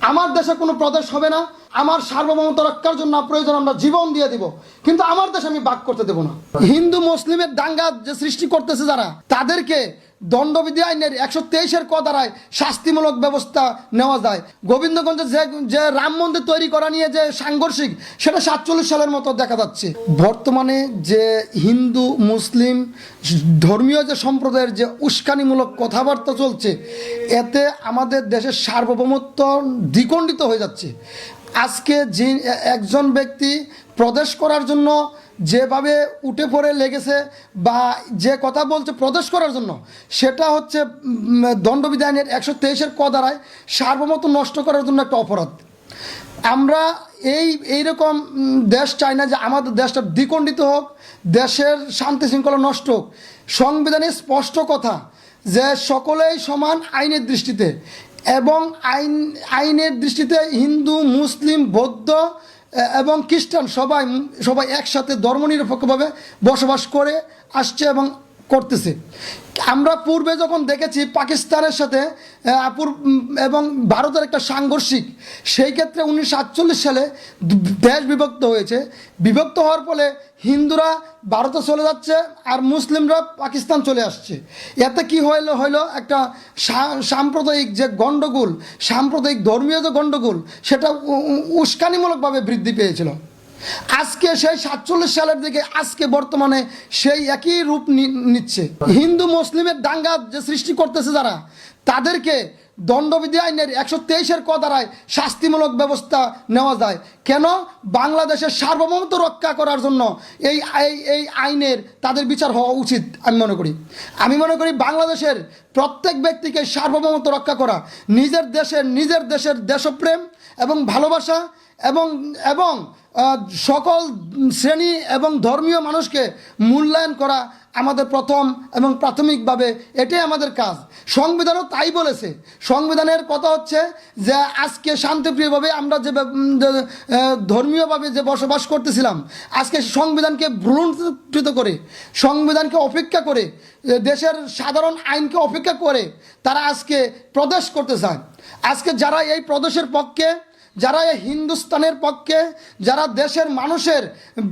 আমার দেশে কোনো প্রদেশ হবে না, আমার সার্বভৌমত্ব রক্ষার জন্য প্রয়োজন আমরা জীবন দিয়ে দিব, কিন্তু আমার দেশ আমি ভাগ করতে দেব না। হিন্দু মুসলিমের দাঙ্গা যে সৃষ্টি করতেছে যারা, তাদেরকে দণ্ডবিধি আইনের 123-এর ক দ্বারায় শাস্তিমূলক ব্যবস্থা নেওয়া যায়। গোবিন্দগঞ্জে যে রাম মন্দির তৈরি করা নিয়ে যে সাংঘর্ষিক, সেটা 47 সালের মতো দেখা যাচ্ছে। বর্তমানে যে হিন্দু মুসলিম ধর্মীয় যে সম্প্রদায়ের যে উস্কানিমূলক কথাবার্তা চলছে, এতে আমাদের দেশের সার্বভৌমত্ব দ্বিখণ্ডিত হয়ে যাচ্ছে। আজকে যে একজন ব্যক্তি প্রদেশ করার জন্য যেভাবে উঠে পড়ে লেগেছে বা যে কথা বলছে প্রদেশ করার জন্য, সেটা হচ্ছে দণ্ডবিধি আইনের 123-এর ক দ্বারায় সার্বভৌমত্ব নষ্ট করার জন্য একটা অপরাধ। আমরা এইরকম দেশ চাই না যে আমাদের দেশটা দ্বিখণ্ডিত হোক, দেশের শান্তি শৃঙ্খলা নষ্ট হোক। সংবিধানে স্পষ্ট কথা যে সকলেই সমান আইনের দৃষ্টিতে, এবং আইনের দৃষ্টিতে হিন্দু মুসলিম বৌদ্ধ এবং খ্রিস্টান সবাই একসাথে ধর্মনিরপেক্ষভাবে বসবাস করে আসছে এবং করতেছে। আমরা পূর্বে যখন দেখেছি পাকিস্তানের সাথে এবং ভারতের একটা সাংঘর্ষিক, সেই ক্ষেত্রে 1947 সালে দেশ বিভক্ত হয়েছে। বিভক্ত হওয়ার ফলে হিন্দুরা ভারতে চলে যাচ্ছে আর মুসলিমরা পাকিস্তান চলে আসছে। এতে কি হইলো একটা সাম্প্রদায়িক যে গণ্ডগোল, সাম্প্রদায়িক ধর্মীয় যে গণ্ডগোল, সেটা উস্কানিমূলকভাবে বৃদ্ধি পেয়েছিল। আজকে সেই 47 সালের দিকে আজকে বর্তমানে সেই একই রূপ নিচ্ছে। হিন্দু মুসলিমের দাঙ্গা যে সৃষ্টি করতেছে যারা, তাদেরকে দণ্ডবিধি আইনের 123-এর ক দ্বারায় শাস্তিমূলক ব্যবস্থা নেওয়া যায়। কেন? বাংলাদেশের সার্বভৌমত্ব রক্ষা করার জন্য এই আইনের তাদের বিচার হওয়া উচিত। আমি মনে করি বাংলাদেশের প্রত্যেক ব্যক্তিকে সার্বভৌমত্ব রক্ষা করা, নিজের দেশের দেশপ্রেম এবং ভালোবাসা এবং সকল শ্রেণী এবং ধর্মীয় মানুষকে মূল্যায়ন করা আমাদের প্রথম এবং প্রাথমিকভাবে এটাই আমাদের কাজ। সংবিধানও তাই বলেছে। সংবিধানের কথা হচ্ছে যে আজকে শান্তিপ্রিয়ভাবে আমরা যে ধর্মীয়ভাবে যে বসবাস করতেছিলাম, আজকে সংবিধানকে ভ্রূণচ্যুত করে, সংবিধানকে অপেক্ষা করে, দেশের সাধারণ আইনকে অপেক্ষা করে তারা আজকে প্রদেশ করতে চায়। আজকে যারা এই প্রদেশের পক্ষে, যারা এই হিন্দুস্তানের পক্ষে, যারা দেশের মানুষের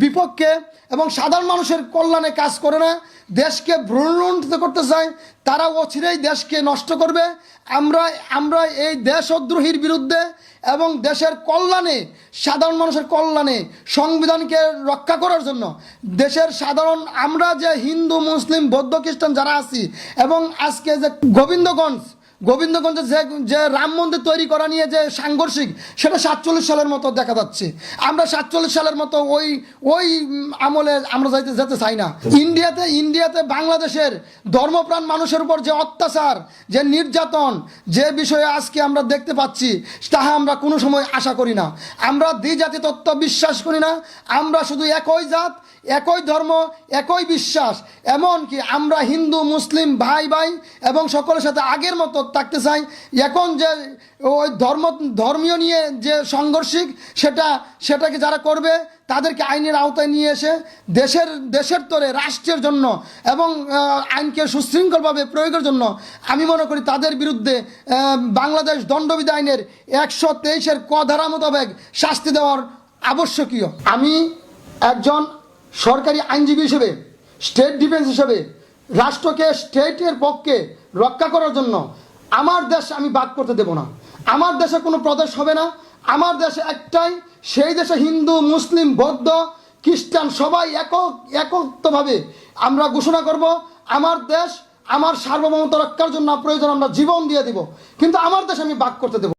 বিপক্ষে এবং সাধারণ মানুষের কল্যাণে কাজ করে না, দেশকে ভ্রূণান্তরিত করতে চায়, তারা অচিরেই দেশকে নষ্ট করবে। আমরা এই দেশদ্রোহীর বিরুদ্ধে এবং দেশের কল্যাণে, সাধারণ মানুষের কল্যাণে, সংবিধানকে রক্ষা করার জন্য দেশের আমরা যে হিন্দু মুসলিম বৌদ্ধ খ্রিস্টান যারা আছি, এবং আজকে যে গোবিন্দগঞ্জে যে রাম মন্দির তৈরি করা নিয়ে যে সাংঘর্ষিক, সেটা 47 সালের মতো দেখা যাচ্ছে। আমরা 47 সালের মতো ওই আমলে আমরা যেতে চাই না। ইন্ডিয়াতে বাংলাদেশের ধর্মপ্রাণ মানুষের উপর যে অত্যাচার, যে নির্যাতন, যে বিষয়ে আজকে আমরা দেখতে পাচ্ছি, তাহা আমরা কোনো সময় আশা করি না। আমরা দ্বিজাতি তত্ত্ব বিশ্বাস করি না। আমরা শুধু একই জাত, একই ধর্ম, একই বিশ্বাস। এমনকি আমরা হিন্দু মুসলিম ভাই এবং সকলের সাথে আগের মতো থাকতে চাই। এখন যে ওই ধর্মীয় নিয়ে যে সংঘর্ষিক, সেটাকে যারা করবে তাদেরকে আইনের আওতায় নিয়ে এসে দেশের তরে রাষ্ট্রের জন্য এবং আইনকে সুশৃঙ্খলভাবে প্রয়োগের জন্য আমি মনে করি তাদের বিরুদ্ধে বাংলাদেশ দণ্ডবিধি আইনের 123-এর ক ধারা মোতাবেক শাস্তি দেওয়ার আবশ্যকীয়। আমি একজন সরকারি আইনজীবী হিসেবে, স্টেট ডিফেন্স হিসেবে রাষ্ট্রকে স্টেটের পক্ষে রক্ষা করার জন্য আমার দেশ আমি ভাগ করতে দেব না। আমার দেশে কোনো প্রদেশ হবে না। আমার দেশে একটাই, সেই দেশে হিন্দু মুসলিম বৌদ্ধ খ্রিস্টান সবাই একত্রভাবে আমরা ঘোষণা করব, আমার দেশ আমার সার্বভৌমত্ব রক্ষার জন্য প্রয়োজন আমরা জীবন দিয়ে দিব, কিন্তু আমার দেশ আমি ভাগ করতে দেব।